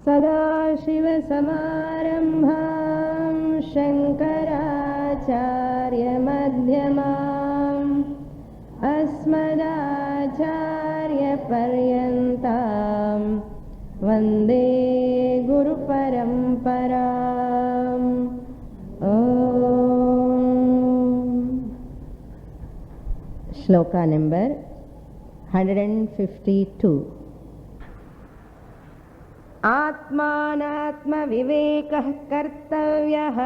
सदाशिवसमारम्भां शङ्कराचार्यमध्यमाम् अस्मदाचार्यपर्यन्तां वन्दे गुरुपरम्पराम्। श्लोका नंबर 152। आत्मानात्मविवेकः कर्तव्यः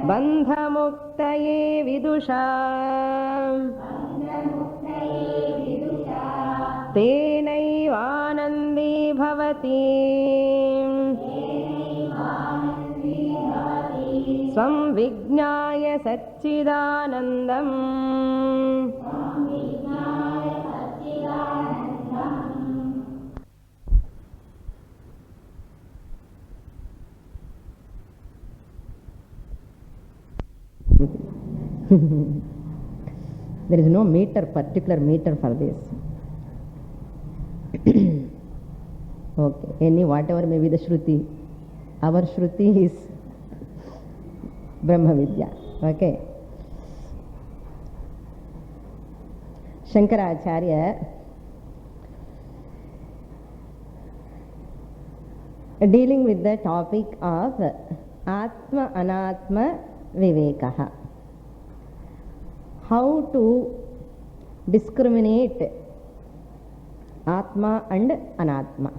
बन्धमुक्तये विदुषा तेनैवानन्दी भवति स्वं विज्ञाय सच्चिदानन्दम्। There is no particular meter for this. Okay, whatever may be the Shruti, our Shruti is Brahma Vidya. Okay. Shankaracharya dealing with the topic of Atma Anatma Vivekaha. How to discriminate Atma and Anatma.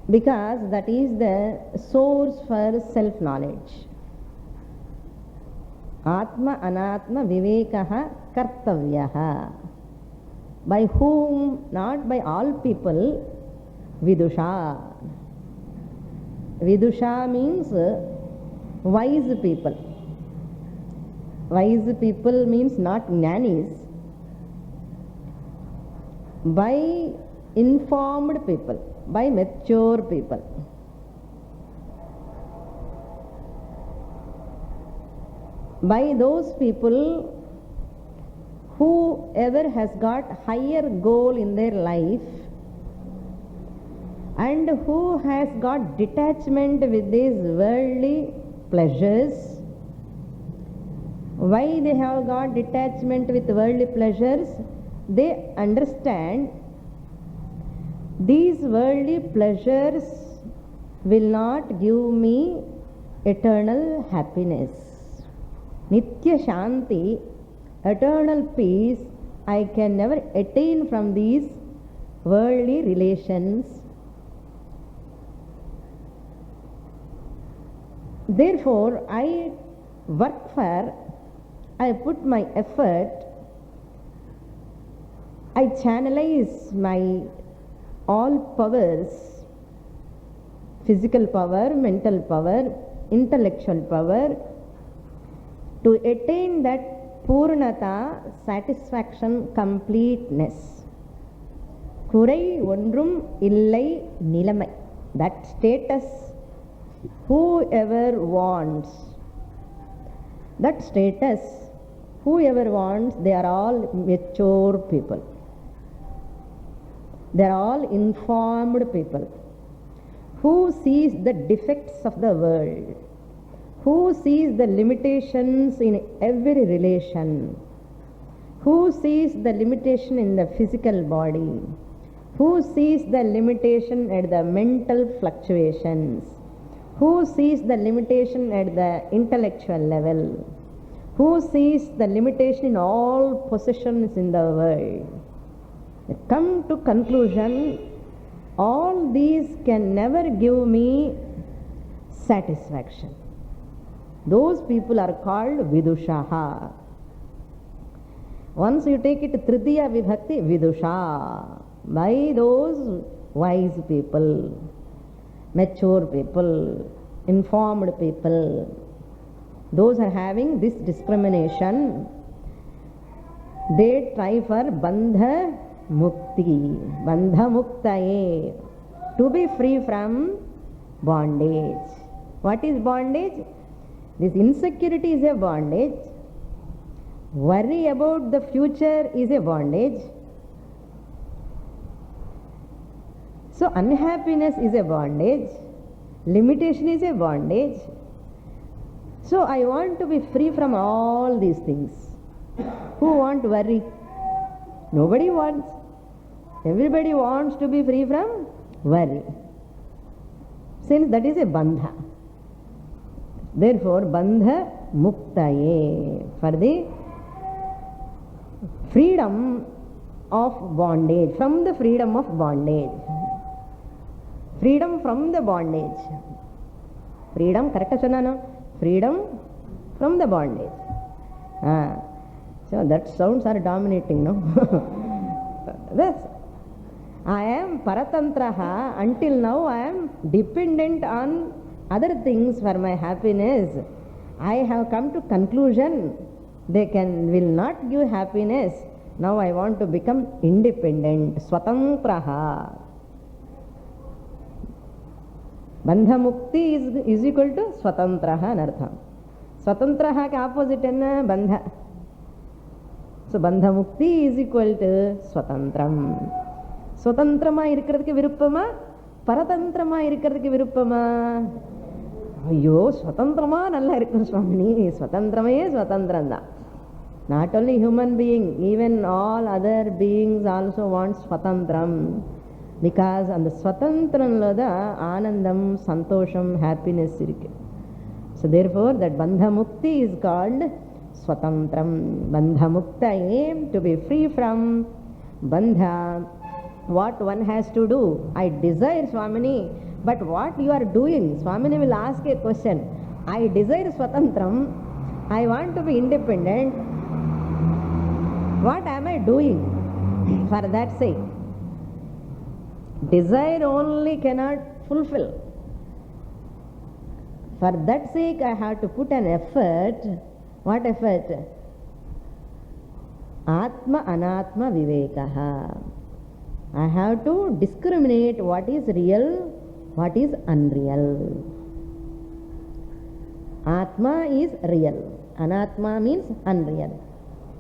Because that is the source for self-knowledge. Atma Anatma Vivekaha Kartavyaha. By whom? Not by all people. Vidusha. Vidusha means wise people. Wise people means not jnanis. By informed people, by mature people. By those people whoever has got higher goal in their life and who has got detachment with these worldly pleasures. Why they have got detachment with worldly pleasures? They understand these worldly pleasures will not give me eternal happiness. Nitya Shanti, eternal peace, I can never attain from these worldly relations. Therefore, I work for, I put my effort, I channelize my all powers, physical power, mental power, intellectual power, to attain that Purnata, satisfaction, completeness. Kurai Ondrum Illai Nilamai. That status, whoever wants, that status, whoever wants, they are all mature people. They are all informed people who sees the defects of the world, who sees the limitations in every relation, who sees the limitation in the physical body, who sees the limitation at the mental fluctuations, who sees the limitation at the intellectual level, who sees the limitation in all possessions in the world. They come to conclusion, all these can never give me satisfaction. Those people are called Vidushaha. Once you take it Tritiya Vibhakti, Vidusha. By those wise people, mature people, informed people, those are having this discrimination, they try for Bandha Mukti, Bandha Muktaye, to be free from bondage. What is bondage? This insecurity is a bondage. Worry about the future is a bondage. So unhappiness is a bondage. Limitation is a bondage. So I want to be free from all these things. Who want worry? Nobody wants. Everybody wants to be free from worry. Since that is a bandha. Therefore, bandha muktaye, for the freedom of bondage, from the freedom of bondage. Freedom from the bondage. Freedom, correct sonano? Freedom from the bondage. So that sounds are dominating, no? This. I am paratantraha. Until now I am dependent on other things for my happiness. I have come to conclusion they will not give happiness. Now I want to become independent. Swatantraha. Bandha mukti is equal to swatantraha anartham. Swatantraha ke opposite enna bandha. So bandha mukti is equal to swatantram. Swatantrama irukkiradhukku viruppama, paratantrama irukkiradhukku viruppama. Ayyo, swatantrama nalla irukkum Swamini. Swatantrame swatantram da. Not only human being, even all other beings also want swatantram. Because on the swatantramla da anandam, santosham, happiness irukku. So therefore that bandha mukti is called swatantram. Bandha mukta aim to be free from bandha. What one has to do? I desire Swamini, but what you are doing? Swamini will ask a question. I desire swatantram. I want to be independent. What am I doing for that sake? Desire only cannot fulfill. For that sake I have to put an effort. What effort? Atma anatma vivekaha. I have to discriminate what is real, what is unreal. Atma is real. Anatma means unreal.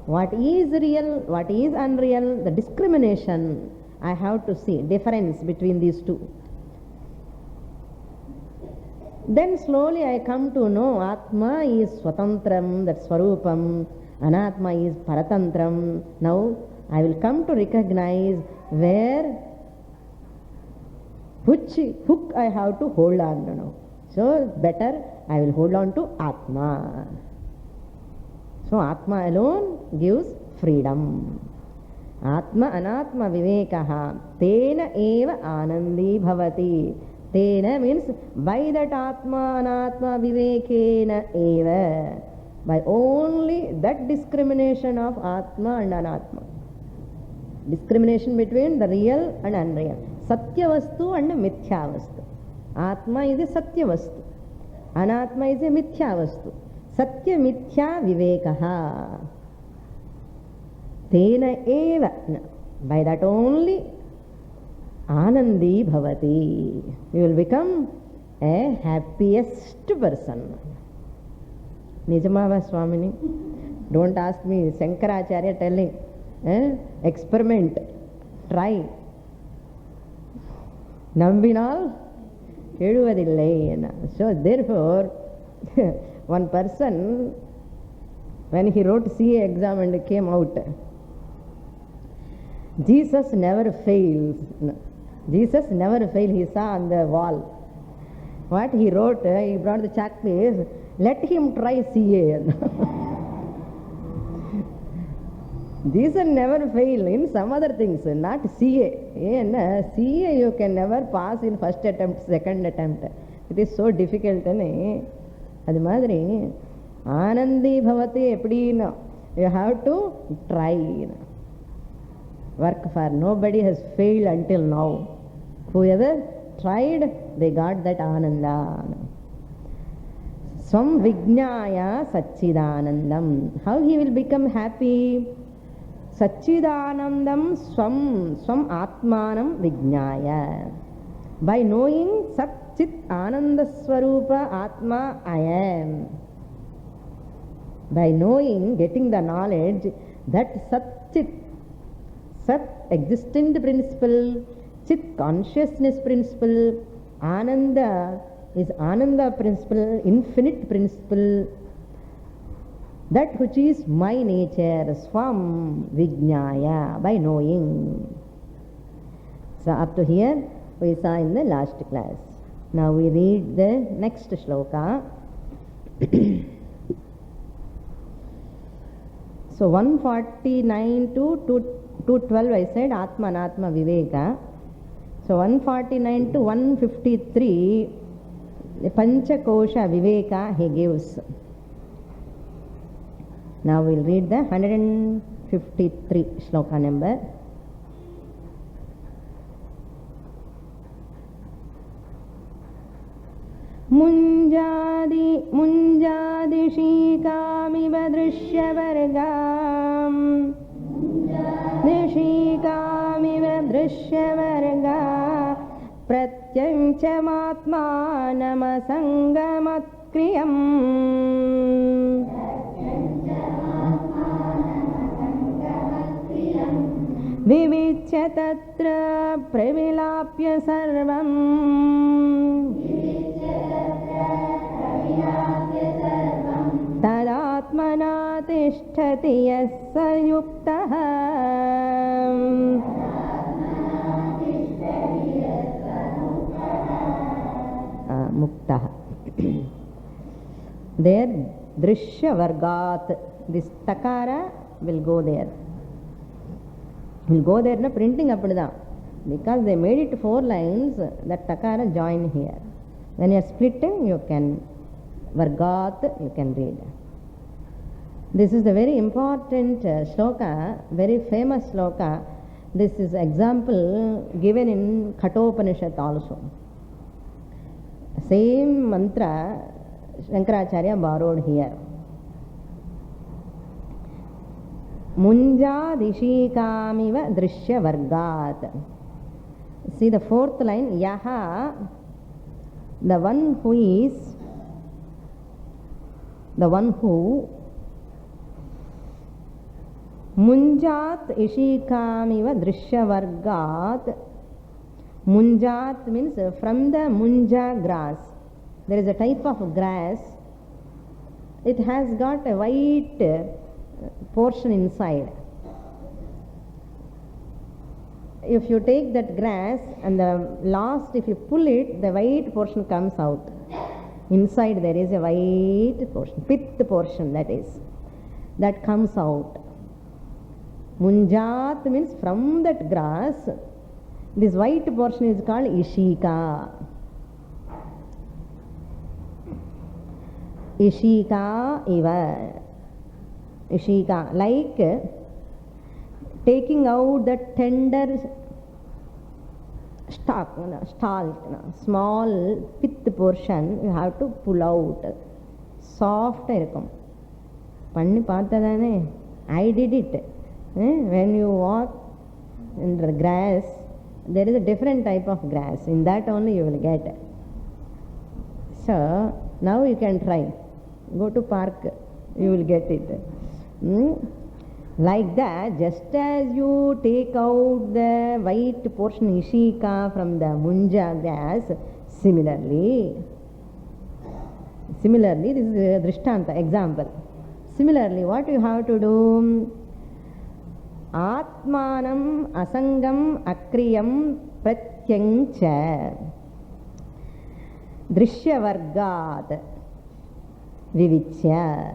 What is real, what is unreal, the discrimination I have to see, difference between these two. Then slowly I come to know Atma is Swatantram, that Swarupam, Anatma is Paratantram. Now I will come to recognize which hook I have to hold on to now. So better I will hold on to Atma. So Atma alone gives freedom. Atma anatma vivekaha tena eva anandi bhavati. Tena means by that Atma anatma vivekena eva. By only that discrimination of Atma and Anatma. Discrimination between the real and unreal. Satya vastu and mithya vastu. Atma is a satya vastu. Anatma is a mithya vastu. Satya mithya vivekaha. Tena eva. By that only anandi bhavati. You will become a happiest person. Nijamava Swamini. Don't ask me. Shankaracharya telling. Experiment. Try. Nambinal keduvadillai. So therefore, one person, when he wrote CA exam and came out, Jesus never fails. Jesus never fails, he saw on the wall. What he wrote, he brought the chalk piece, let him try CA. Jesus never fail in some other things, not CA. CA you can never pass in first attempt, second attempt. It is so difficult. அது மாதிரி ஆனந்தி பவதி எப்படின்னா you have to try. Work for nobody has failed until now. Whoever tried, they got that ananda. Swam vijnaya satchidanandam. How he will become happy? Satchidanandam swam atmanam vijnaya. By knowing Sat Chit Ananda Swarupa Atma I am. By knowing, getting the knowledge that Sat Chit, Sat existent principle, Chit consciousness principle, Ananda is Ananda principle, infinite principle, that which is my nature, Swam Vijnaya, by knowing. So up to here we saw in the last class. Now we read the next shloka. So 149 to 212 I said Atma Anatma Viveka. So 149 to 153 the Panchakosha Viveka he gives. Now we'll read the 153 shloka number. मुञ्जादिशीकामिव दृश्यवर्गा प्रत्यञ्चमात्मानमसङ्गमत्क्रियम् विविच्य तत्र प्रविलाप्य सर्वम् तदात्मना तिष्ठति यः स युक्तः मुक्तः. There drishya vargat, this takara will go there. Will go there, no printing appadudha, because they made it 4 lines, that takara join here. When you are splitting, you can vargat, you can read. This is a very important shloka, very famous shloka. This is example given in Kathopanishad also. Same mantra Shankaracharya borrowed here. Munjadishikamiva drishya vargat. See the 4th line, Yaha, the one who is, the one who, Munjat ishikamiva drishya vargat. Munjat means from the munja grass. There is a type of grass. It has got a white portion inside. If you take that grass and the last, if you pull it, the white portion comes out. Inside there is a white portion, pith portion, that is, that comes out. Munjat means from that grass, this white portion is called Ishika. Ishika iva. Ishika, like taking out the tender stalk, small pith portion, you have to pull out. Soft irukum. Panni paarthadane? I did it. When you walk in the grass, there is a different type of grass. In that only you will get. So now you can try. Go to park, you will get it. Like that, just as you take out the white portion Ishika from the munja grass, similarly, this is a drishtanta, example. Similarly, what you have to do? Atmanam asangam akriyam pratyangcha drishya vargat vivichya.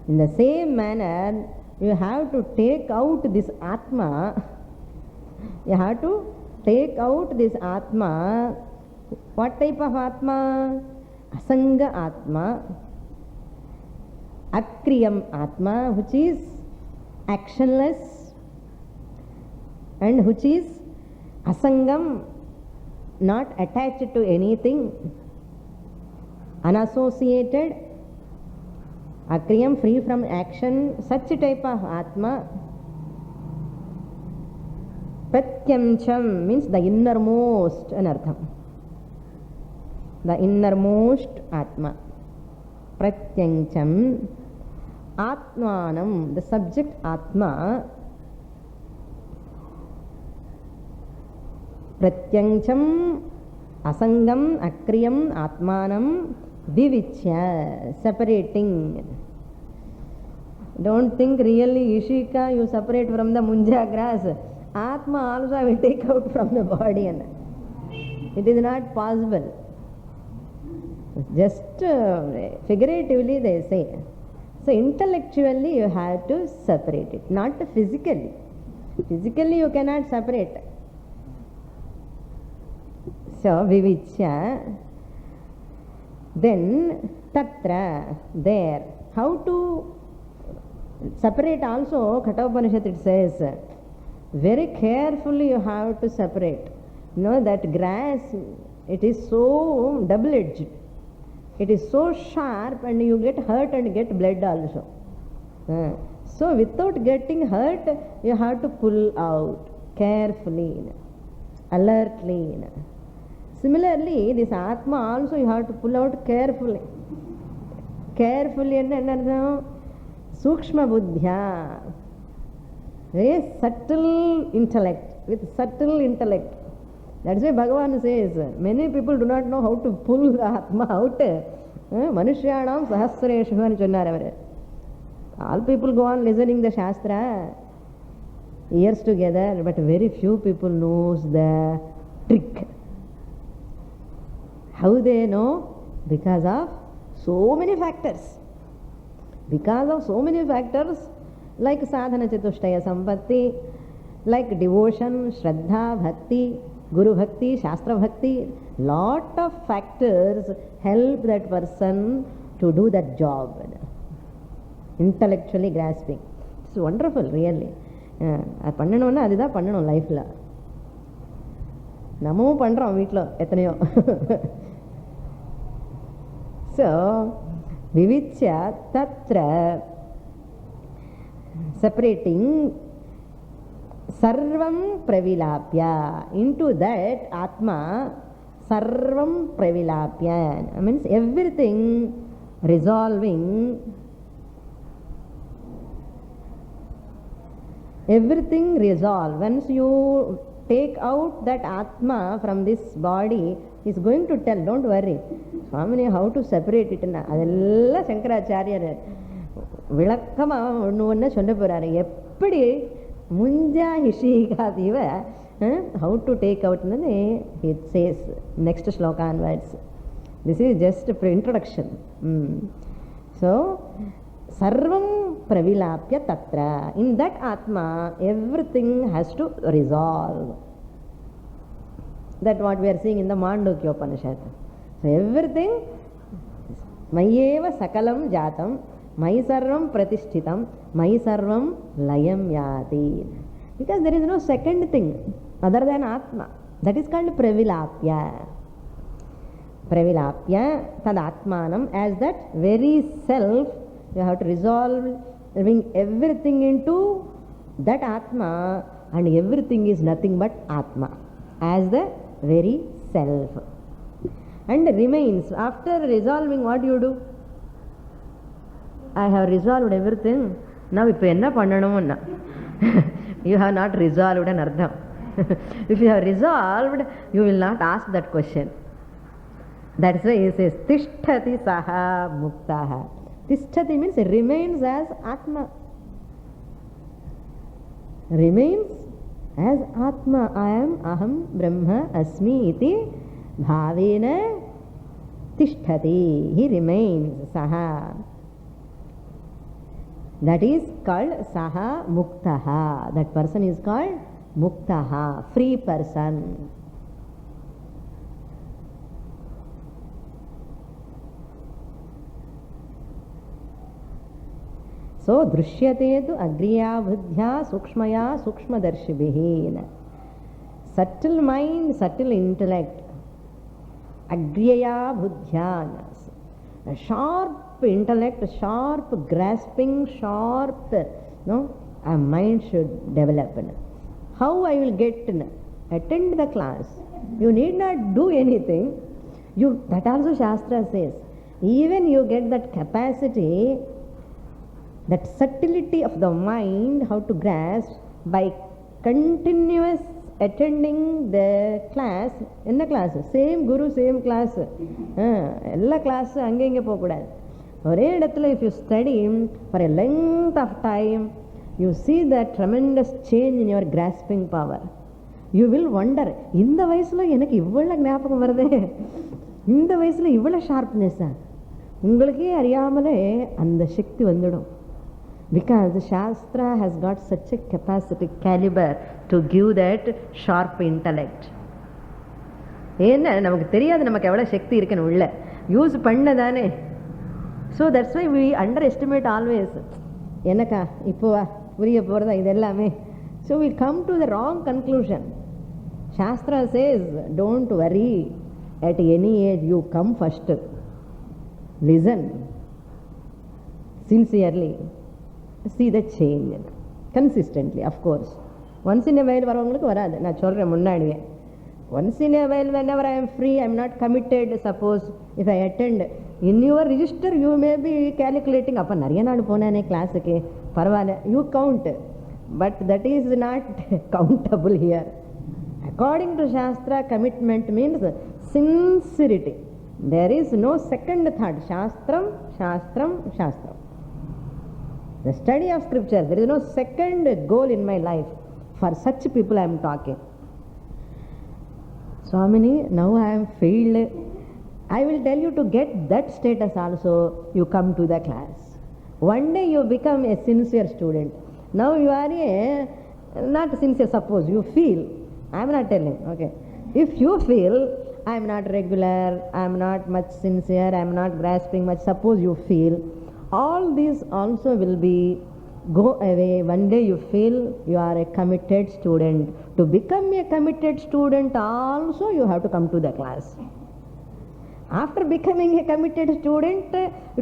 In the same manner, you have to take out this Atma. You have to take out this Atma. What type of Atma? Asanga Atma. Akriyam Atma, which is actionless and which is asangam, not attached to anything, unassociated. Akriyam, free from action, such a type of Atma. Pratyamcham means the innermost, anartham. The innermost Atma. Pratyamcham Atmanam, the subject Atma, Pratyancham, Asangam, Akriyam, Atmanam, Vivichya, separating. Don't think really Ishika you separate from the Munja grass. Atma also will take out from the body. It is not possible. Just figuratively they say. So intellectually you have to separate it, not physically. Physically you cannot separate. So Vivichya. Then Tatra, there. How to separate also, Katha Upanishad it says, very carefully you have to separate. You know that grass, it is so double-edged. It is so sharp and you get hurt and get blood also. So without getting hurt, you have to pull out carefully, alertly. Similarly, this Atma also you have to pull out carefully. Carefully and Sukshma Buddhya. Very subtle intellect, with subtle intellect. That's why Bhagavan says, many people do not know how to pull the Atma out. Manushyanam sahasreshu ani chonnar. All people go on listening the Shastra years together, but very few people knows the trick. How they know? Because of so many factors. Because of so many factors, like sadhana chatushtaya sampatti, like devotion, shraddha, bhakti, guru bhakti, shastra bhakti, lot of factors help that person to do that job. Intellectually grasping. It's wonderful, really. அது பண்ணணும்னா அதுதான் பண்ணணும் லைஃப்ல. நம்மவும் பண்றோம் வீட்டில் எத்தனையோ. So, Vivichya Tatra, separating Sarvam Pravilapya. Into that Atma, Sarvam Pravilapya. Means everything resolving, everything resolve. Once you take out that Atma from this body, he is going to tell, don't worry. Swamini, how to separate it? Adella Shankaracharya விளக்கமா ஒன்று ஒன்று சொல்ல போறாரு. எப்படி முஞ்சா ஹிஷிகாதிவ how to take out it says next shloka onwards. This is just for introduction. So sarvam pravilapya tatra. In that Atma everything has to resolve. That what we are seeing in the Mandukya Upanishad. So everything mayeva sakalam jatam Mai sarvam pratishthitam, mai sarvam layam yati. Because there is no second thing other than Atma. That is called Pravilapya. Pravilapya tad Atmanam, as that very self, you have to resolve, bring everything into that Atma, and everything is nothing but Atma, as the very self. And remains, after resolving, what you do? I have resolved everything. Now, if you have not resolved an ardham. If you have resolved, you will not ask that question. That's why he says, Tishtati saha muktaha. Tishtati means it remains as Atma. Remains as Atma. I am Aham Brahma Asmi iti bhavena tishtati. He remains saha. That is called Saha Muktaha. That person is called Muktaha, free person. So, Drishyate tu Agriya Buddhya Sukshmaya Sukshmadarshibhihi. Subtle mind, subtle intellect. Agriya Buddhya. A sharp intellect, sharp grasping, sharp a mind should develop. How I will get? Attend the class. You need not do anything. That also Shastra says. Even you get that capacity, That subtlety of the mind, how to grasp by continuous attending the class. In the class, same guru, same class. Ella class, ange inge pokudad. If you study for a length of time, you see that tremendous change in your grasping power. You will wonder, இந்த வயசுல எனக்கு இவ்வளவு ஞாபகம் வருதே, இந்த வயசுல இவ்வளவு ஷார்ப்னஸா, உங்களுக்கே அறியாமலே அந்த சக்தி வந்துடும். Because the Shastra has got such a capacity, caliber to give that sharp intellect. ஏன்னா நமக்கு தெரியாது நமக்கு எவ்வளவு சக்தி இருக்குன்னு உள்ள use பண்ணதானே. So that's why we underestimate always. எனக்கா இப்போ புரிய போறதா இது எல்லாமே. So we come to the wrong conclusion. Shastra says, don't worry, at any age you come first. Listen sincerely, see the change consistently. Of course, once in a while வரவங்களுக்கு வராது, நான் சொல்றேன் முன்னாடியே. Once in a while, whenever I am free, I am not committed, suppose if I attend, in your register you may be calculating, அப்ப நிறைய நாள் போனானே கிளாஸுக்கு பரவாயில்ல, you count, but that is not countable here. According to Shastra, commitment means sincerity. There is no second thought. Shastram, Shastram, Shastram. The study of scripture, there is no second goal in my life. For such people I am talking. Swamini, now I am failed. I will tell you, to get that status also, you come to the class. One day you become a sincere student. Now you are not sincere, suppose you feel, I am not telling, okay. If you feel, I am not regular, I am not much sincere, I am not grasping much, suppose you feel, all these also will be go away. One day you feel you are a committed student. To become a committed student also you have to come to the class. After becoming a committed student,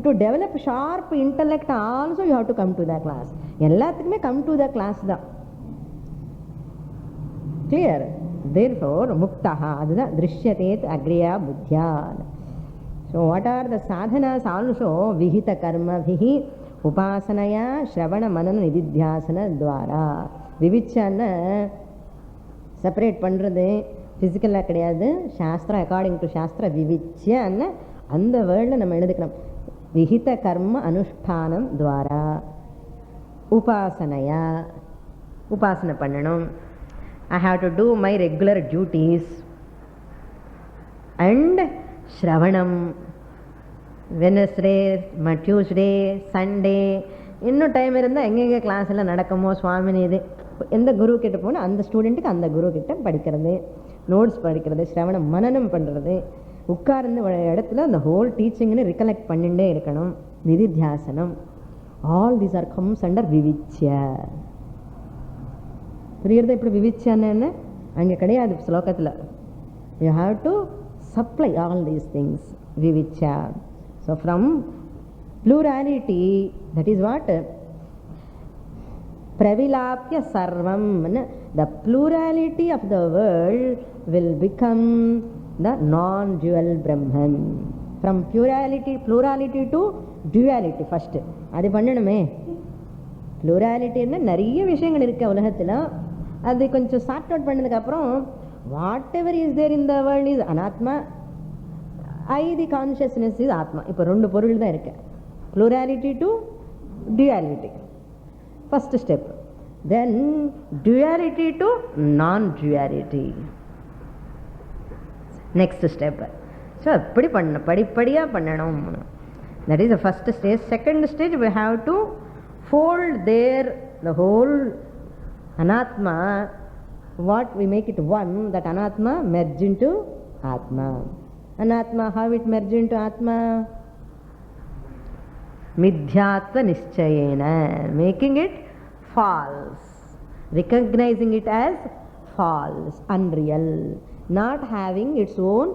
to develop sharp intellect also you have to come to the class. Ellathukkume come to the class da. Clear? Therefore, muktaha, adha drishyatet agriya buddhyan. So what are the sadhanas also? Vihita karma vihi upasanaya shravana manana nididhyasana dwara. Vivichana separate பண்றது பிசிக்கலாக கிடையாது. சாஸ்திரம் according to சாஸ்திர விவிச்சியன்னு அந்த வேர்டில் நம்ம எழுதிக்கணும். விஹித கர்ம அனுஷ்டானம் துவாரா உபாசனையா, உபாசனை பண்ணணும். I have to do my regular duties. And Shravanam, Wednesday, Tuesday, Sunday, இன்னும் டைம் இருந்தால் எங்கெங்கே கிளாஸ் எல்லாம் நடக்குமோ சுவாமினி, இது எந்த குரு கிட்ட போனால் அந்த ஸ்டூடெண்ட்டுக்கு அந்த குரு கிட்ட படிக்கிறது, நோட்ஸ் படிக்கிறது, சிரவணம் மனனம் பண்ணுறது, உட்கார்ந்து இடத்துல அந்த ஹோல் டீச்சிங்னு ரிகலெக்ட் பண்ணிகிட்டே இருக்கணும். நிதித்தியாசனம், all these are comes under விவிச்சிய. புரியுறது இப்படி விவிச்சியான்னு என்ன அங்கே கிடையாது ஸ்லோகத்தில். You have to supply all these things விவிச்சியா. So from plurality, that is what pravilapya sarvam, the plurality of the world will become the non-dual Brahman. From plurality to duality first. அது பண்ணணுமே. plurality என்ன நிறைய விஷயங்கள் இருக்கு உலகத்தில், அது கொஞ்சம் சார்ட் அவுட் பண்ணதுக்கப்புறம் whatever is there in the world is அனாத்மா, ஐ தி கான்ஷியஸ்னஸ் இஸ் ஆத்மா. இப்போ ரெண்டு பொருள் தான் இருக்கு. Plurality to duality, first step. Then duality to non-duality, next step. So appadi panna padipadiya pannanum. That is the first stage. Second stage, we have to fold there the whole anatma. What we make it one, that anatma merge into atma. Anatma, how it merge into atma? Midhyatva nischayena, making it false, recognizing it as false, unreal, not having its own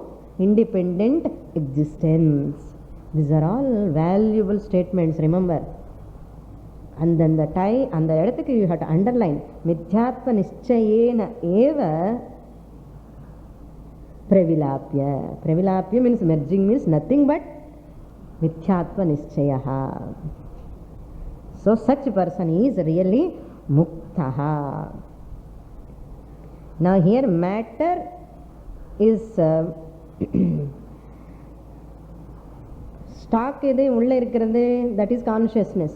independent existence. These are all valuable statements, remember. And then the time, and the இடத்துக்கு you have to underline midhyatva nischayena eva pravilapya. Pravilapya means merging, means nothing but Mithyatva Nischaya. So such person is really muktaha. Now here matter is stock edu ulla irukkirathu, that is consciousness.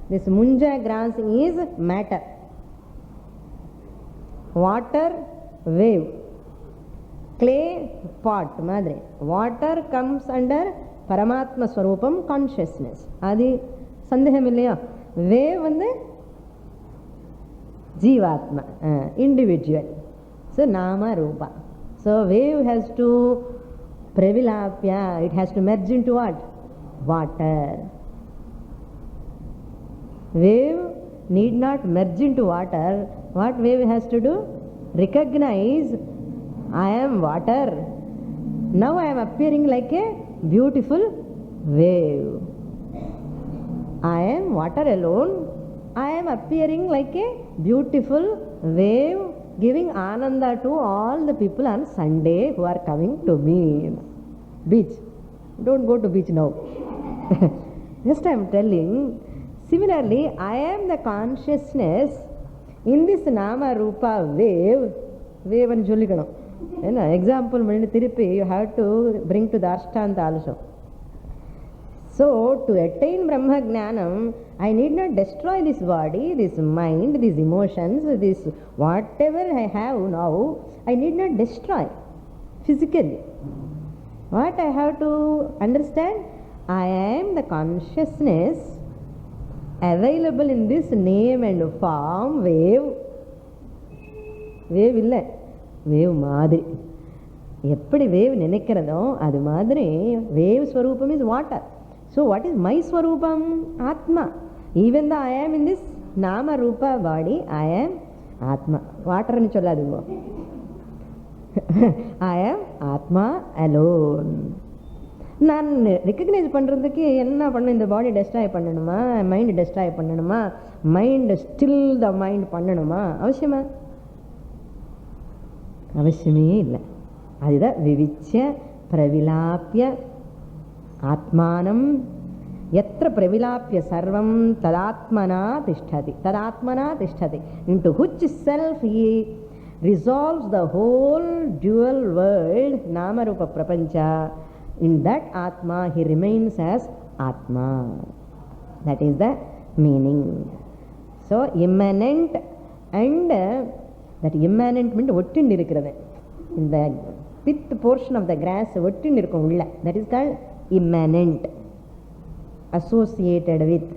This munja grass is matter. Water wave, clay pot madre. Water comes under Paramatma Swarupam consciousness. Adi sandeham illaya. Wave vandu Jivatma, individual. So Nama Rupa. So wave has to previlapya, it has to merge into what? Water. Wave need not merge into water. What wave has to do? Recognize, I am water. Now I am appearing like a beautiful wave. I am water alone. I am appearing like a beautiful wave, giving ananda to all the people on Sunday who are coming to me. Beach. Don't go to beach now. Just I am telling. Similarly, I am the consciousness in this Nama Rupa wave. Wave and Juliganam. Example, you have to bring to the Ashtanta also. So, to attain Brahma Jnanam, I need not destroy this body, this mind, these emotions, this whatever I have now, I need not destroy physically. What I have to understand? I am the consciousness available in this name and form wave. Wave illa, wave madri. Eppadi wave nenekkiradho adu madri wave swarupam is water. So what is my swarupam? Atma. Even though I am in this Nama Rupa body, I am Atma. Water nu solladungo. I am Atma alone. நான் recognise பண்ணுறதுக்கு என்ன பண்ணணும்? இந்த பாடி destroy பண்ணணுமா? Mind destroy பண்ணணுமா? Mind still the mind பண்ணணுமா? அவசியமா? அவசியமே இல்லை. அதுதான் விவிச்ச பிரவிலாப்பிய ஆத்மானம் यत्र प्रविलाप्य सर्वं तदात्मना तिष्ठति. तदात्मना तिष्ठति. Into which self he resolves the whole dual world, Nama Rupa Prapancha. In that Atma he remains as Atma. That is the meaning. So immanent and that immanent means ஒட்டிண்டு இருக்கிறது. In the pith portion of the grass ஒட்டிண்டு இருக்கும் உள்ள. That is called immanent. Associated with.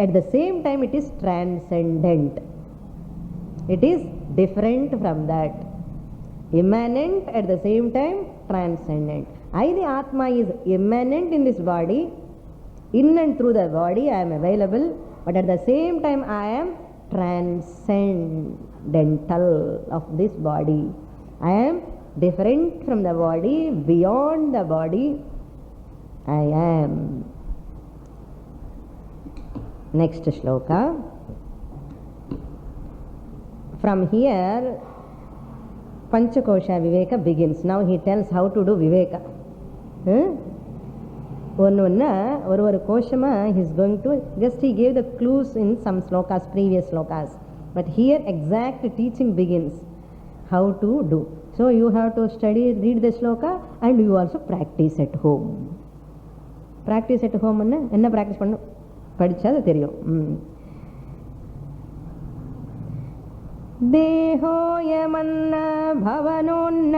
At the same time it is transcendent. It is different from that. Immanent, at the same time transcendent. The Atma is immanent in this body. In and through the body I am available, but at the same time I am transcendental of this body. I am different from the body, beyond the body I am. Next shloka. From here Panchakosha Viveka begins. Now he tells how to do Viveka. ஒரு கோஷமா he is going to, just he gave the clues in some slokas, previous slokas, but here exact teaching begins how to do. So you have to study, read the sloka and you also practice at home. Practice at home enna practice பண்ணு படிச்சா அது தெரியும். தேஹோயமன்ன பவனோன்ன,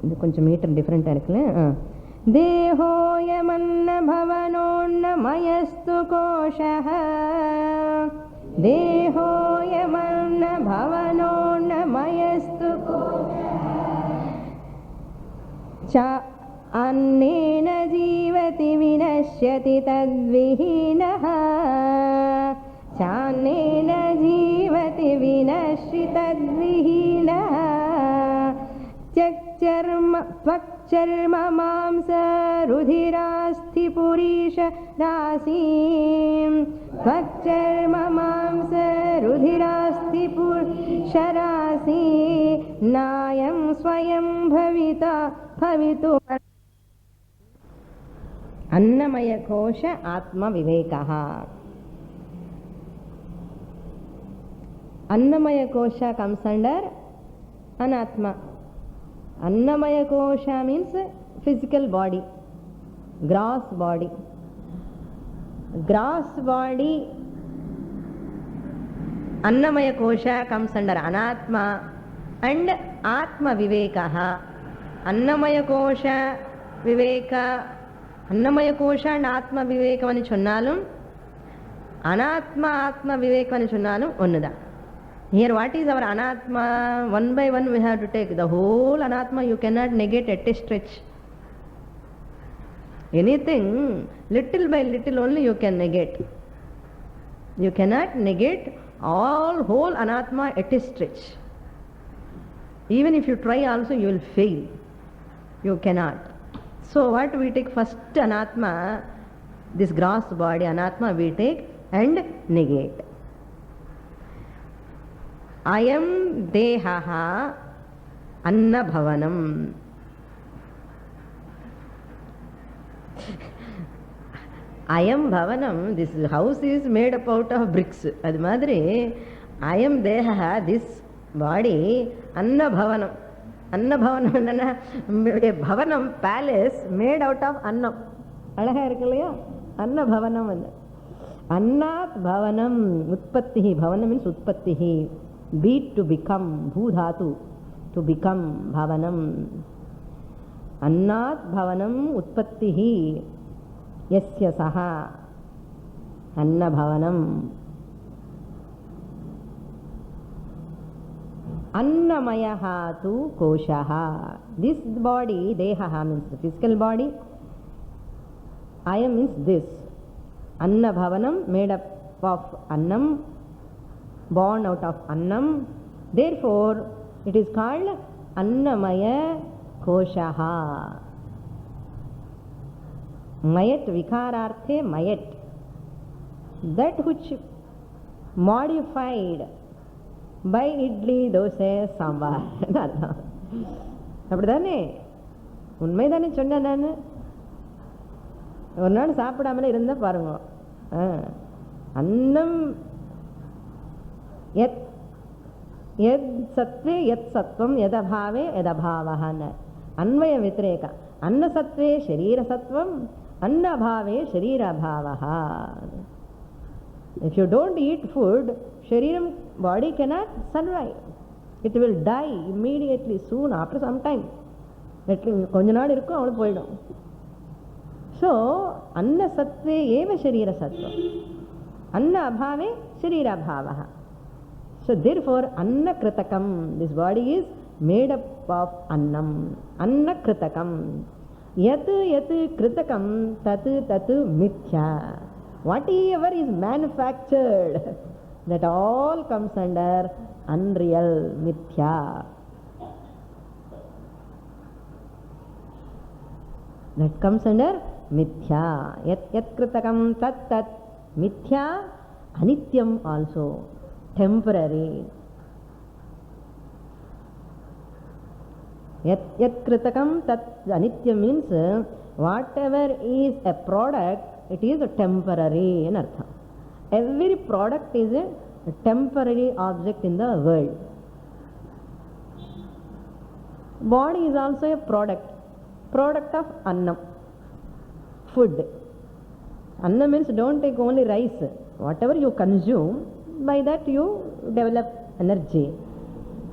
இது கொஞ்சம் metre டிஃபரெண்டாக இருக்குல்ல. தேஹோயமன்ன பவனோன்ன மயஸ்து கோஷः. தேஹோயமன்ன பவனோன்ன மயஸ்து கோஷः. अन्नेन जीवति विनश्यति तद्विहीनः. चान्नेन जीवति विनश्यति तद्विहीनः. त्वक्चर्म मांस रुधिरास्थि पुरीश राशिं. त्वक्चर्म मांस रुधिरास्थि पुरीश राशि. नायं स्वयं भविता भवितु. अन्नमय कोश आत्म विवेकः. Annamaya kosha comes under anatma. Annamaya kosha means physical body, gross body. Gross body, Annamaya kosha comes under anatma and atma vivekaha. Annamaya kosha viveka, Annamaya kosha and atma viveka ani chonnalum, anatma atma viveka ani chonnalum onnuda. Here what is our anatma? One by one we have to take. The whole anatma you cannot negate at a stretch. Anything, little by little only you can negate. You cannot negate all whole anatma at a stretch. Even if you try also you will fail. You cannot. So what we take first anatma, this gross body anatma we take and negate. Ayam dehaha anna bhavanam. Ayam bhavanam, this house is made up out of bricks. Adu madri, ayam dehaha, this body, anna bhavanam. Anna bhavanam enna, a bhavanam, palace made out of annam. Alaga irukallaya? Anna bhavanam enna. Annat bhavanam, utpattihi, bhavanam means utpattihi. Be to become, bhudhatu, to become, bhavanam. Annat bhavanam utpattihi yasya saha anna bhavanam. Annamayaha tu koshaha. This body, dehaha means the physical body. Ayam means this. Anna bhavanam made up of annam, born out of annam. Therefore, it is called Annamaya koshaha. Mayat vikararthe mayat. That which modified by idli, dosa, sambar. அப்படிதானே? உண்மைதானே சொன்னேன் நான். ஒரு நாள் சாப்பிடாமலே இருந்த பாருங்க. அன்னம் यत् यद सत्वे यत् सत्वम यदभावे यदभावः न अन्वय व्यतिरेक अन्न सत्वे शरीर सत्वम अन्न अभावे शरीर अभावः. If you don't eat food, shariram, body cannot survive. It will die immediately, soon, after some time. கொஞ்ச நாள் இருக்கும், அவளு போயிடும். So anna sattve eva sharira sattvam, anna abhave sharira bhavah. So therefore anna kritakam, this body is made up of annam. Anna kritakam, yat yat kritakam tat tat mithya. Whatever is manufactured, that all comes under unreal, mithya. That comes under mithya. Yat yat kritakam tat tat mithya, anityam also, temporary. Yat yat kritakam tat anityam means whatever is a product, it is a temporary in artha. Every product is a temporary object in the world. Body is also a product of annam, food. Annam means don't take only rice. Whatever you consume, by that you develop energy.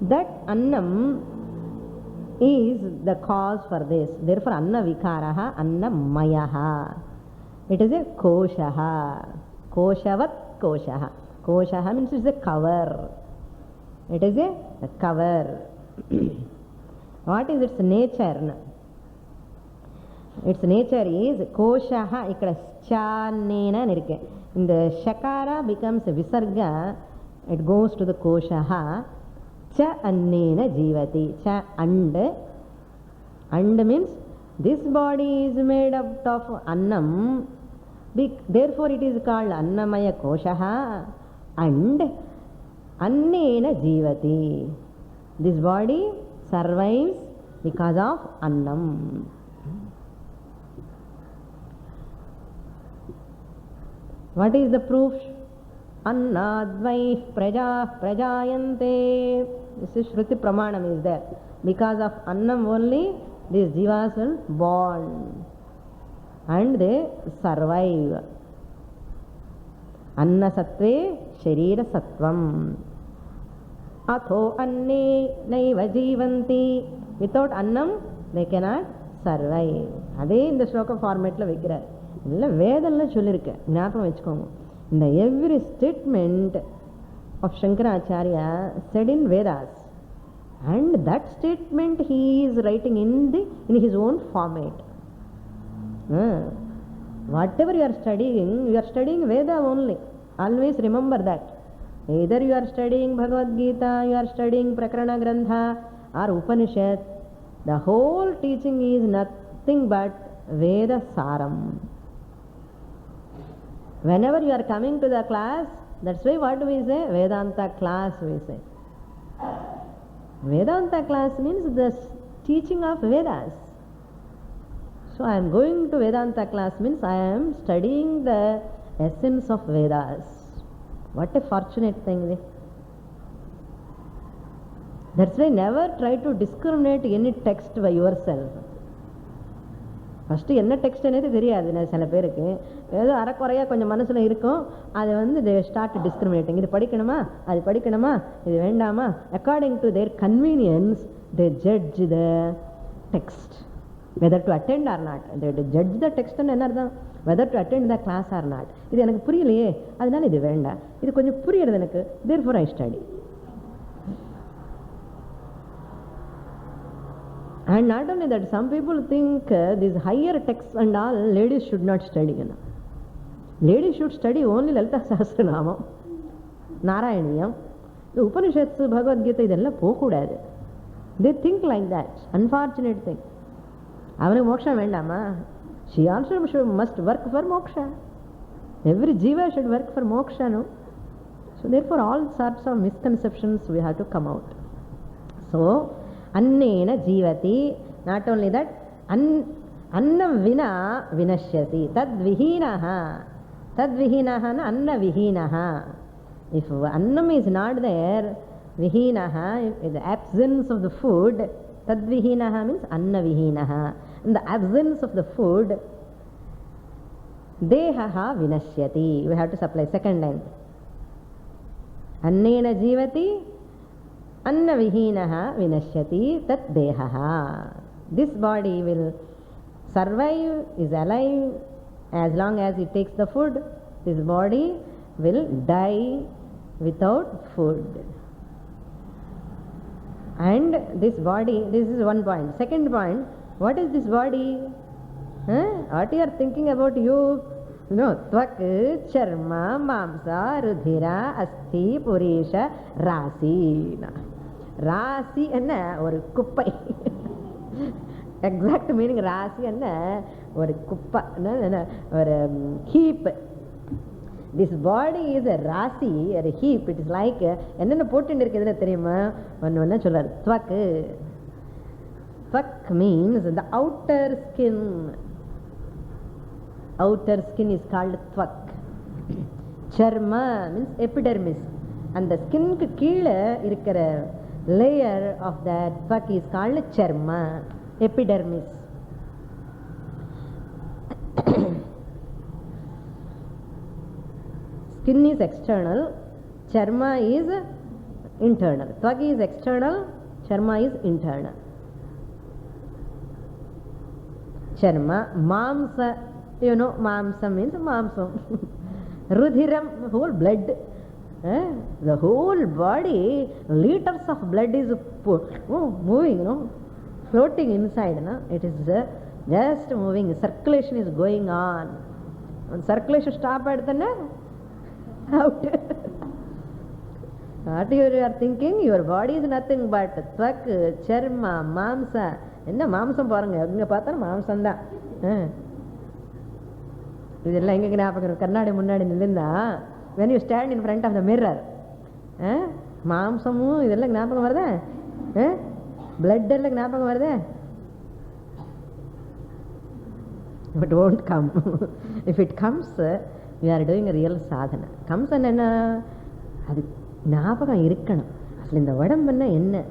That annam is the cause for this. Therefore anna vikaraha annamayaha. It is a koshaha. Koshavat koshaha. Koshaha means it is a cover. It is a cover. What is its nature? Its nature is koshaha. Ikkada chanena nirke. In the shakara becomes a visarga, it goes to the koshaha. Cha annena jivati. Cha and means this body is made up of annam. Therefore it is called annamaya koshaha. And annena jivati. This body survives because of annam. What is the proof annadvaih prajah prajayante. This is Shruti Pramanam is there. Because of annam only these jivas will born and they survive. Anna sattve sharira sattvam. Atho anne naiva jivanti. Without annam they cannot survive. அதே இந்த ஸ்லோக ஃபார்மேட்டில் வைக்கிறார். இல்லை வேதம்லாம் சொல்லியிருக்கேன், ஞாபகம் வச்சுக்கோங்க. இந்த every statement of Shankaracharya said in Vedas, and that statement he is writing in his own format. Whatever you are studying Veda only. Always remember that. Either you are studying Bhagavad Gita, you are studying Prakarana Grantha or Upanishad, the whole teaching is nothing but Veda Saram. Whenever you are coming to the class, that's why what do we say? Vedanta class we say. Vedanta class means the teaching of Vedas. So I am going to Vedanta class means I am studying the essence of Vedas. What a fortunate thing. That's why never try to discriminate any text by yourself. First என்ன டெக்ஸ்ட்னே தெரியாது சில பேருக்கு, ஏதோ அறக்குறையாக கொஞ்சம் மனசில் இருக்கும், அதை வந்து தே ஸ்டார்ட் டிஸ்கிரிமினேட்டிங். இது படிக்கணுமா, அது படிக்கணுமா, இது வேண்டாமா, according to their convenience they judge the text whether to attend or not. They judge the டெக்ஸ்ட்னு என்ன அர்த்தம்? Whether to attend the class or not. இது எனக்கு புரியலையே, அதனால இது வேண்டாம், இது கொஞ்சம் புரியுறது எனக்கு, therefore I study. And not only that, some people think these higher texts and all ladies should not study. Ladies should study only Lalita Sahasranamam, Narayaniyam, the Upanishads, Bhagavad Gita, idella pokudadu. They think like that. Unfortunate thing. Avane moksha vendama. She also must work for moksha. Every jiva should work for moksha, no? So therefore all sorts of misconceptions we have to come out. So annena jivati, not only that, annam vina vinashyati, tad vihinaha na anna vihinaha. If annam is not there, vihinaha is the absence of the food, tad vihinaha means anna vihinaha. In the absence of the food, dehaha vinashyati. We have to supply second line. Annena jivati anna vihinaha vinashyati tat dehaha. This body will survive, is alive as long as it takes the food. This body will die without food. And this body, this is one point. Second point, what is this body? What you are thinking about you? No, tvak, charma, mamsa, rudhira, asti, purisha, rasi. ராசி என்ன? ஒரு குப்பை. Exact meaning ராசி என்ன? ஒரு குப்பை, ஒரு heap. This body is a ராசி, ஒரு ஹீப். இட் இஸ் லைக் என்னென்ன போட்டு இருக்குதுன்னு தெரியுமா? ஒன்று ஒன்று சொல்றாரு. துவக்கு, துவக் means the outer skin. Outer skin is called துவக். சர்மா மீன்ஸ் epidermis. அந்த ஸ்கின்க்கு கீழே இருக்கிற layer of that tvak is called charma, epidermis. Skin is external, charma is internal. Tvak is external, charma is internal. Charma, mamsa, you know, mamsa means mamsam. Rudhiram, whole blood. The whole body, liters of blood is moving, floating inside. It is just moving. Circulation is going on. When circulation stop at the out. What you are thinking? Your body is nothing but tvak, charma, mamsa. என்ன மாம்சம் பாருங்க, இங்க பார்த்தா மாம்சம் தான். இதெல்லாம் எங்க ஞாபகம்? கண்ணாடி முன்னாடி நின்றுந்தா when you stand in front of the mirror, மாம்சமும் இதெல்லாம் ஞாபகம் வருதா? blood எல்லாம் ஞாபகம் வருதா? But won't come. If it comes, you are doing real சாதனை. கம்சன் என்ன, அது ஞாபகம் இருக்கணும். அசல் இந்த உடம்புன்னா என்ன,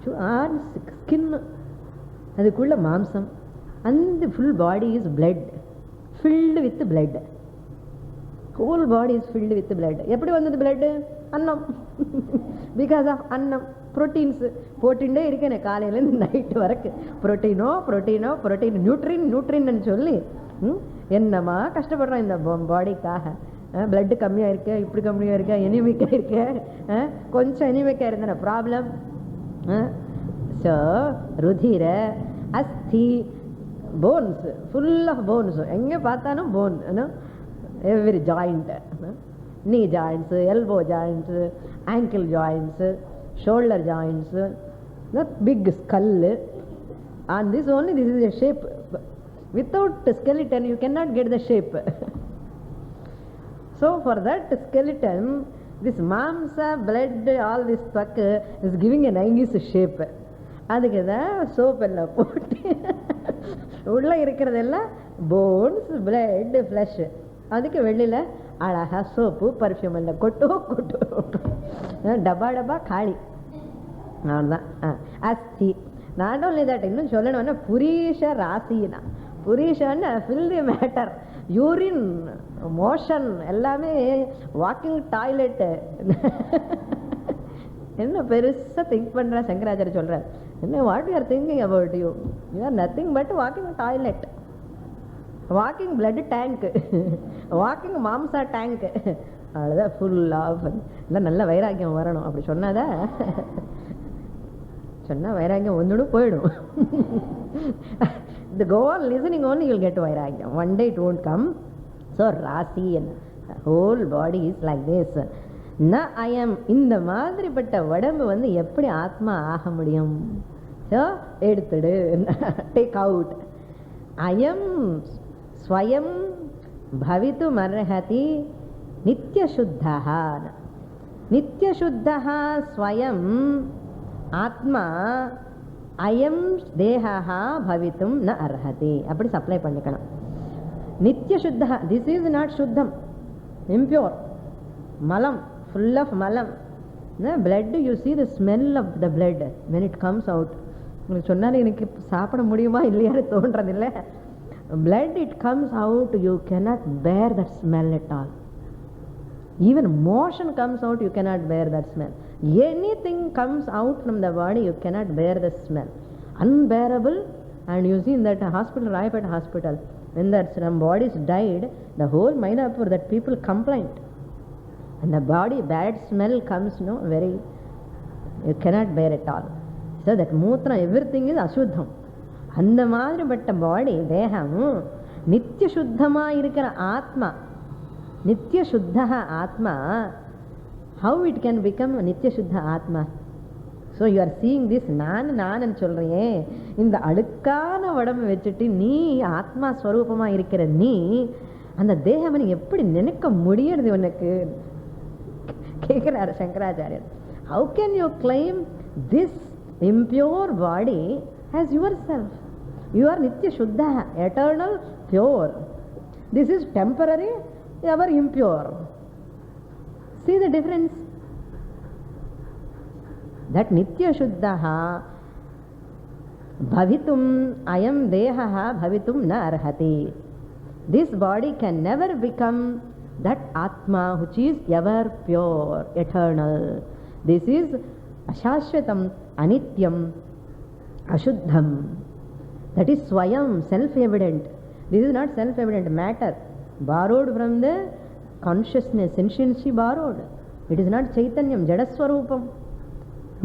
ஸ்கின்னு, அதுக்குள்ள மாம்சம், அந்த full body is blood, filled with blood, whole body is filled with blood. எப்படி வந்தது பிளட்? அன்னம், பிகாஸ் ஆஃப் அன்னம். ப்ரோட்டீன்ஸு போட்டுட்டே இருக்கேன் காலையிலேருந்து நைட்டு வரைக்கும், ப்ரோட்டீன், நியூட்ரின்னு சொல்லி என்னம்மா கஷ்டப்படுறோம் இந்த பாடிக்காக. பிளட்டு கம்மியாக இருக்க, இப்படி கம்மியாக இருக்க, எனிமிக்காக இருக்க, கொஞ்சம் எனிமிக்காக இருந்தன ப்ராப்ளம். ஸோ ருதிர, அஸ்தி, போன்ஸ், ஃபுல் ஆஃப் போன்ஸ், எங்கே பார்த்தாலும் phone, every joint, knee joints, elbow joints, ankle joints, shoulder joints, the big skull, and this is a shape. Without skeleton you cannot get the shape. So for that skeleton, this mamsa, blood, all this stuff is giving a nice shape. அதுக்கு தான் soap எல்லாம் போட்டு உள்ளே இருக்கிறதெல்லாம் bones, blood, flush, அதுக்கு வெளியில் அழகாக soap, perfume எல்லாம் கொட்டோ டப்பா காளி. அதுதான் அஸ்தி. நாட் ஓன்லி தட், இன்னும் சொல்லணும்னா புரீஷ ராசினா, புரீஷன்னா ஃபில்தி மேட்டர், யூரின், மோஷன் எல்லாமே, வாக்கிங் டாய்லெட்டு. என்ன பெருசாக திங்க் பண்ணுற சங்கராச்சாரிய சொல்கிறார், என்ன what you are thinking about you, you are nothing but walking toilet, walking blood tank, walking மாம்சா டேங்க். அவ்வளோதான் ஃபுல் ஆஃப். இல்லை நல்ல வைராக்கியம் வரணும் அப்படி சொன்னாதா, சொன்னால் வைராக்கியம் ஒன்றுடும் போயிடும். The go on listening only you'll get வைராக்கியம். One day it won't come. So ராசி, whole body is like this. ந அயம், இந்த மாதிரிப்பட்ட உடம்பு எப்படி ஆத்மா ஆக முடியும்? ஸோ எடுத்துடு, டேக் அவுட். அயம் ஸ்வயம் பவித்தும் அர்ஹதி நித்யசுத்தः. நித்யசுத்தः ஸ்வயம் ஆத்மா அயம் தேஹः பவித்தும் ந அர்ஹதி. அப்படி சப்ளை பண்ணிக்கணும். நித்யசுத்தः, திஸ் இஸ் நாட் சுத்தம், இம்பியூர், மலம், full of malam. Blood, you see the smell of the blood when it comes out. உங்களுக்கு சொன்னாலும் எனக்கு சாப்பிட முடியுமா இல்லையாரு தோன்றதில்லை. Blood, it comes out, you cannot bear that smell at all. Even motion comes out, you cannot bear that smell. Anything comes out from the body, you cannot bear the smell. Unbearable. And you see in that hospital, Raipet hospital, when that some bodies died, the whole Mainapur, that people complained. And the body, bad smell comes, very, you cannot bear it all. So that mootra, everything is ashuddham. அந்த மாதிரிப்பட்ட பாடி, தேகம், நித்திய சுத்தமாக இருக்கிற ஆத்மா, நித்திய சுத்த ஆத்மா. ஹவு இட் கேன் பிகம் நித்திய சுத்த ஆத்மா? So you are seeing this. நான் சொல்கிறேன், இந்த அழுக்கான உடம்பு வச்சுட்டு நீ ஆத்மா ஸ்வரூபமாக இருக்கிற நீ, அந்த தேகம் நீ எப்படி நினைக்க முடியறது உனக்கு கேட்குறாரு சங்கராச்சாரியர். How can you claim this impure body as yourself? You are nitya shuddha, eternal, pure. This is temporary, ever impure. See the difference? That nitya shuddha bhavitum ayam deha bhavitum na arhati. This body can never become that atma which is ever pure, eternal. This is ashashvatam, anityam, ashuddham. That is swayam, self-evident. This is not self-evident matter, borrowed from the consciousness, sentiency borrowed. It is not chaitanyam, jadaswarupam.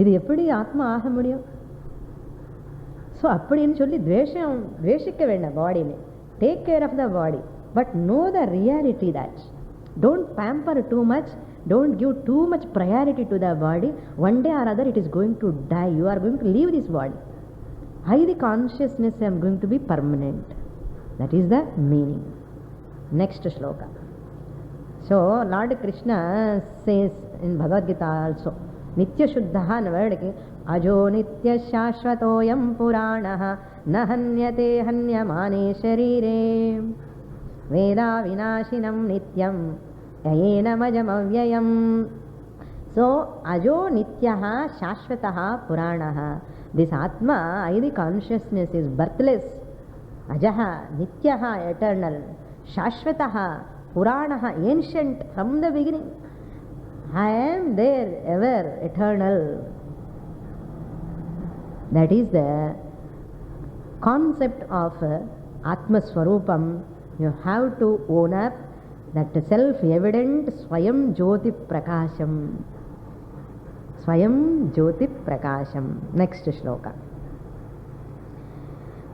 இது எப்படி ஆத்மா ஆக முடியும்? So அப்படின்னு சொல்லி துவேஷிக்க வேண்டாம் பாடியிலே. Take care of the body, but know the reality that. Don't pamper too much. Don't give too much priority to the body. One day or other it is going to die. You are going to leave this body. I, the consciousness, am going to be permanent. That is the meaning. Next shloka. So Lord Krishna says in Bhagavad Gita also, Nitya Shuddha navadiki ajo nitya shashvatoyam puranaha na hanyate hanyamane sharire. Veda vinashinam nityam yayenamajamavyayam. So ajo nityaha shashvataha puranaha. This atma, id consciousness, is birthless. Ajaha nityaha, eternal. Shashvataha puranaha, ancient from the beginning. I am there ever, eternal. That is the concept of Atma Swarupam. You have to own up that self-evident Swayam Jyoti Prakasham. Swayam Jyoti Prakasham. Next shloka.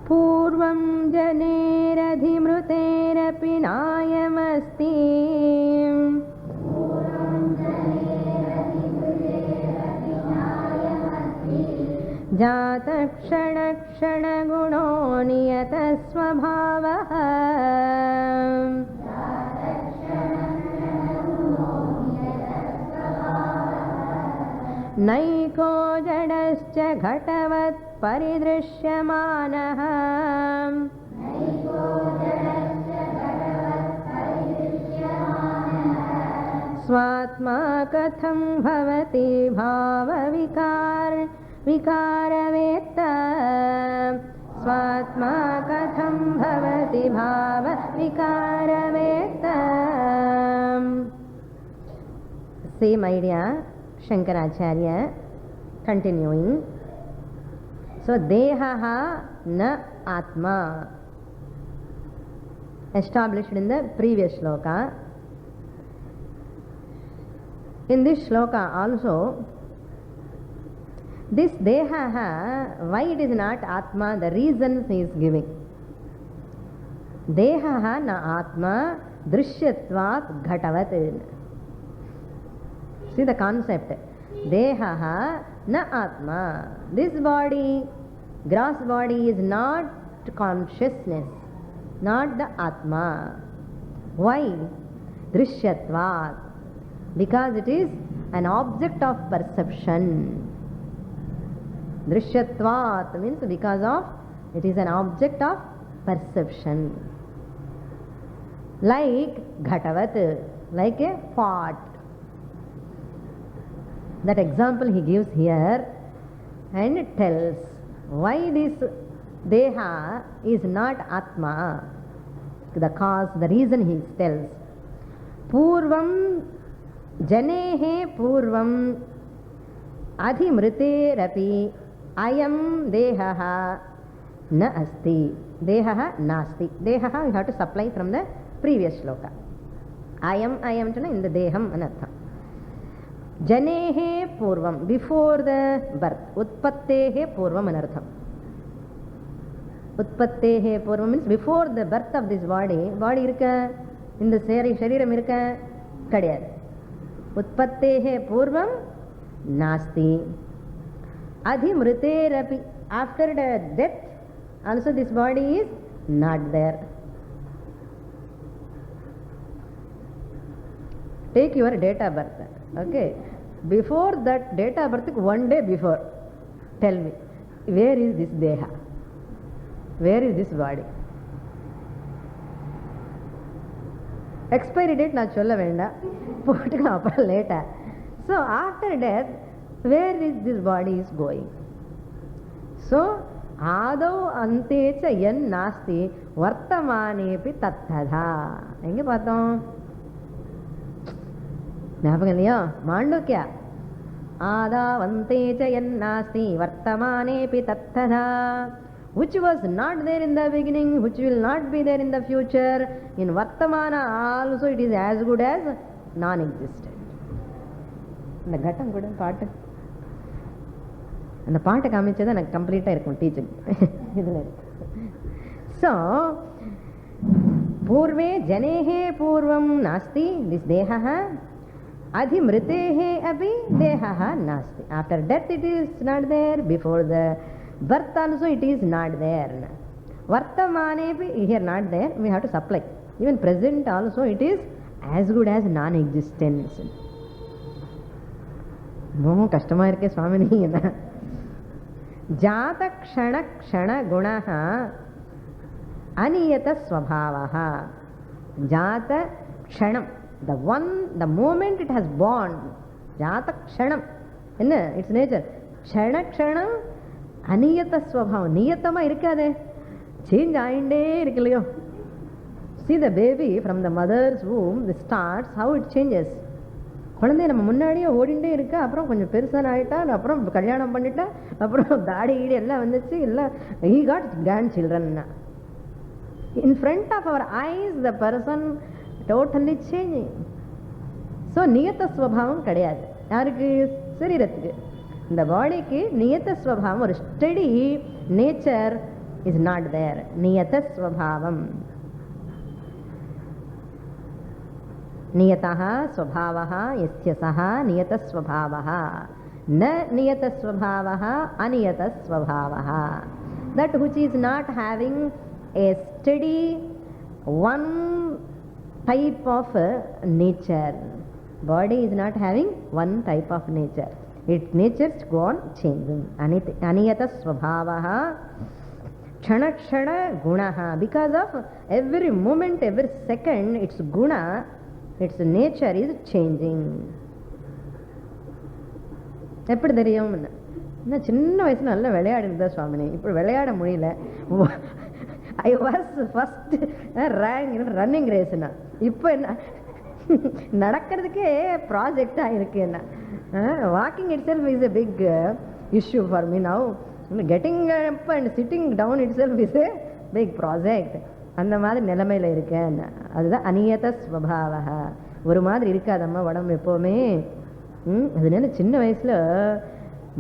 Purvam janeradhimruterapi nayamasti. जातः क्षणक्षणगुणो नियतस्वभावः नैको जडश्च घटवत् परिदृश्यमानः स्वात्मा कथं भवति विकारवेत्ता स्वात्मा कथं भवति भावविकारवेत्ता. Same idea, Shankaracharya continuing. So dehaha na atma, established in the previous shloka. In this shloka also, this dehaha, why it is not atma, the reasons he is giving. Dehaha na atma drishyatvat ghatavat. See the concept. Dehaha na atma. This body, gross body, is not consciousness, not the atma. Why? Drishyatvat. Because it is an object of perception. Drishyatvat means because of it is an object of perception. Like ghatavat, like a pot. That example he gives here and tells why this deha is not atma. The cause, the reason he tells. Purvam janehe purvam adhimriterapi ayam dehaha na asti. Dehaha nasti. Dehaha you have to supply from the previous shloka. Ayam to in the deham anartha. Janehe purvam, before the birth. Utpattehe purvam anartham. Utpattehe purvam means before the birth of this body. Body irukka, in the shariram irukka, kadiyadu. Utpattehe purvam nasti. Adhimriterapi, after the death also this body is not there. Take your date of birth. Okay. Before that date of birth, one day before, tell me, where is this deha? Where is this body? Expiry date na cholla venda, put later. So after death, where is this body is going? So adau ante cha yan nasti vartamanepi tattadha. Enge paathom? ஞாபகம் இல்லையா? மாண்டூக்யா ஆதாவந்தே ச யன்னாஸ்தி வர்த்தமானேபி தத்ததா, which was not there in the beginning, which will not be there in the future. In vartamana also it is as good as non-existent. இந்த கட்டம் கூட பாட்டு, அந்த பாட்டை காமிச்சது எனக்கு கம்ப்ளீட்டாக இருக்கும் டீச்சிங் இதில் இருக்கு. ஸோ பூர்வே ஜனேஹே பூர்வம் நாஸ்தி this தேஹः adhimritehe api dehaha nasti. After death it is not there, before the birth also it is not there. Vartamanepi here not there, we have to supply. Even present also it is as good as non-existence. ரொம்ப கஷ்டமா இருக்கே சுவாமினி. ஜாத க்ஷண க்ஷண குணः அநியத ஸ்வபாவः. Jata Kshanam. The moment it has born, Jata Kshanam. Its nature. Kshana Kshanam Aniyata Swabhavam. Niyatama irukade. Change ainde irukalayo. See the baby from the mother's womb, it starts, how it changes. குழந்தை நம்ம முன்னாடியே ஓடிண்டே இருக்க, அப்புறம் கொஞ்சம் பெருசான ஆகிட்டா, அப்புறம் கல்யாணம் பண்ணிட்டா, அப்புறம் தாடி ஈடு எல்லாம் வந்துச்சு, எல்லாம் he got grandchildren. In front of our eyes the person totally changing. So நியத்த ஸ்வபாவம் கிடையாது யாருக்கு? சரீரத்துக்கு. இந்த பாடிக்கு நியத்த ஸ்வபாவம், ஒரு steady nature is not there. நியத்த ஸ்வபாவம். नियतः स्वभावः यस्य सः नियतस्वभावः न नियतस्वभावः अनियतस्वभावः. That which is not having a steady one type of nature. Body is not having one type of nature. Its natures go on changing. Aniyatasvabhavah kshana kshana gunaha. Because of every moment, every second, its guna, its nature is changing. எப்படி தெரியும்? நான் சின்ன வயசுல நல்லா விளையாடி இருந்தா சுவாமினி, இப்போ விளையாட முடியல. I was first rank in running ரேஸ்னா, இப்போ என்ன நடக்கிறதுக்கே ப்ராஜெக்ட் ஆயிருக்கு. என்ன walking itself is a big issue for me now. Getting up and sitting down itself is a big project. அந்த மாதிரி நிலைமையில் இருக்கேன். அதுதான் அநியத ஸ்வபாவ. ஒரு மாதிரி இருக்காதம்மா உடம்பு எப்போவுமே. அதனால சின்ன வயசில்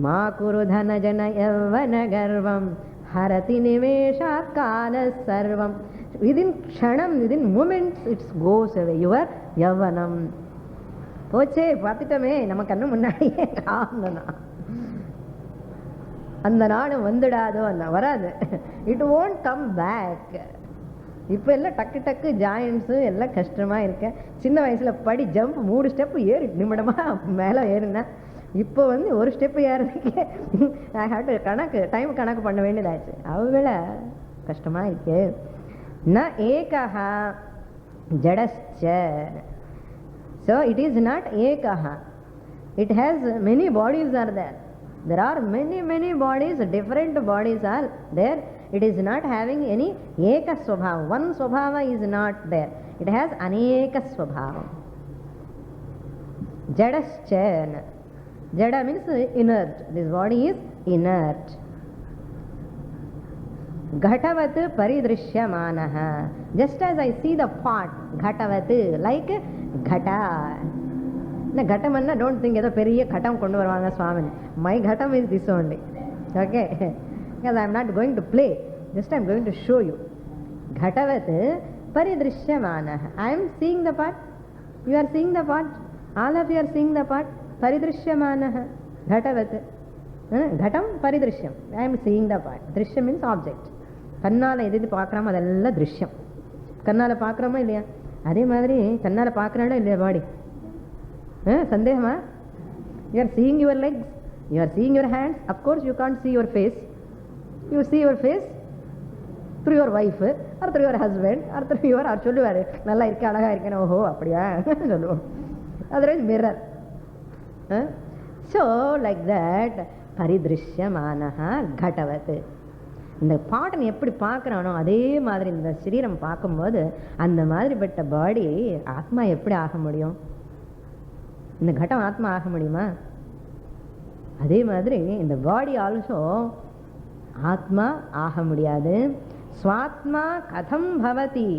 மா குரு தன ஜன யவன கர்வம் ஹரதி நிமேஷாத் கால சர்வம். விதின் க்ஷணம், within moments it's goes away your யவனம். போச்சே, பார்த்துட்டோமே, நம்ம கண்ணு முன்னாடியே காணனா. அந்த நாளும் வந்துடாதோ, வராது. It won't come back. இப்போ எல்லாம் டக்கு டக்கு ஜாயின்ஸு எல்லாம் கஷ்டமாக இருக்க. சின்ன வயசில் படி ஜம்ப் 3 ஸ்டெப்பு ஏறி நிமிடமாக மேலே ஏறினேன். இப்போ ஒரு ஸ்டெப்பு ஏறதுக்கே ஐ ஹேவ் டு டைம் கணக்கு பண்ண வேண்டியதாச்சு. அவ்வளோ கஷ்டமாக இருக்கு. ந ஏகஹ ஜடஸ்ச. ஸோ இட் இஸ் நாட் ஏகஹ. It has many bodies are there. There are many bodies, different bodies are there. It is not having any eka swabhava. One swabhava is not there. It has aneka swabhava. Jadascha. Jada means inert. This body is inert. Ghatavat paridrishyamanaha. Just as I see the pot, ghatavat, like ghata. Ghatam, don't think ஏதோ பெரிய கட்டம் கொண்டு வருவாங்க சுவாமி. My கட்டம் is this only. Okay? Because I am not going to play. Just I am going to show you. Ghatavat paridrishyamanaha. I am seeing the part. You are seeing the part. All of you are seeing the part. Paridrishyamanaha. Ghatavat. Ghatam paridrishyam. I am seeing the part. Drishyam means object. கண்ணால் எது பார்க்குறோமோ அதெல்லாம் திருஷ்யம். கண்ணால் பார்க்குறோமா இல்லையா? அதே மாதிரி கண்ணால் பார்க்குறானோ இல்லையா பாடி? சந்தேகமா? You are seeing your legs, you are seeing your hands. Of course you can't see your face. You see your face through your wife or through your husband or through your, or சொல்லுவாரு நல்லா இருக்க அழகா இருக்கேன், ஓஹோ அப்படியா சொல்லுவோம். otherwise mirror. So like that பரிதிருஷ்யமானஹா கடவத். இந்த பாட்டனை எப்படி பார்க்குறானோ அதே மாதிரி இந்த சரீரம் பார்க்கும்போது அந்த மாதிரிப்பட்ட பாடி ஆத்மா எப்படி ஆக முடியும்? இந்த கட்டம் ஆத்மா ஆக முடியுமா? அதே மாதிரி இந்த பாடி ஆல்சோ ஆத்மா ஆக முடியாது. ஸ்வாத்மா கதம் பவதி.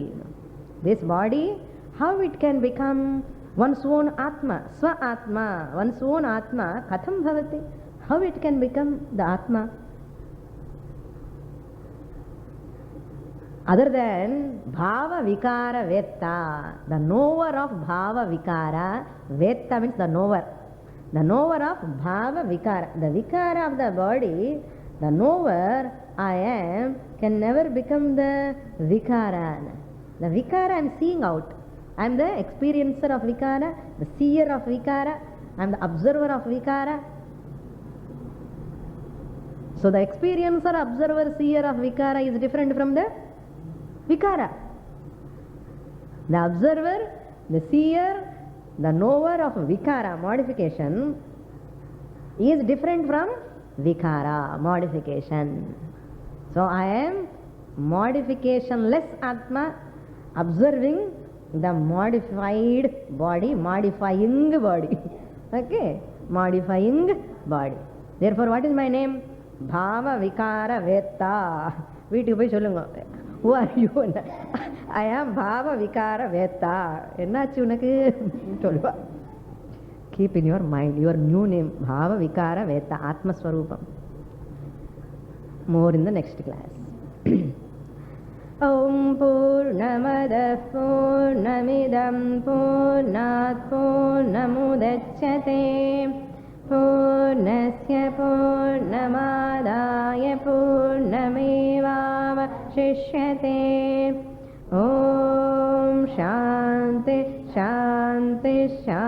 This body how it can become one's own atma, swa atma, one's own atma, katham bhavati, how it can become the atma other than bhava vikara vetta, the knower of bhava vikara. Vetta means the knower, the knower of bhava vikara, the vikara of the body. The knower I am can never become the vikara. The vikara I am seeing out. I am the experiencer of vikara, the seer of vikara, I am the observer of vikara. So the experiencer, observer, seer of vikara is different from the vikara. The observer, the seer, the knower of vikara, modification, is different from vikara, modification. So I am modificationless Atma, observing the modified body, modifying body. Okay, modifying body. Therefore, what is my name? Bhava Vikara Vetta. வீட்டுக்கு போய் சொல்லுங்க, who are you? I am Bhava Vikara Vetta. என்னாச்சு உனக்கு சொல்லுவா. Keep in your mind your new name, Bhava Vikara Vetta, Atma Swarupam. More in the next class. Om Purnamada Purnamidam Purnat Purnamudachyate Purnasya Purnamadaya Purnamevavashishyate. Om Shanti Shanti Shanti.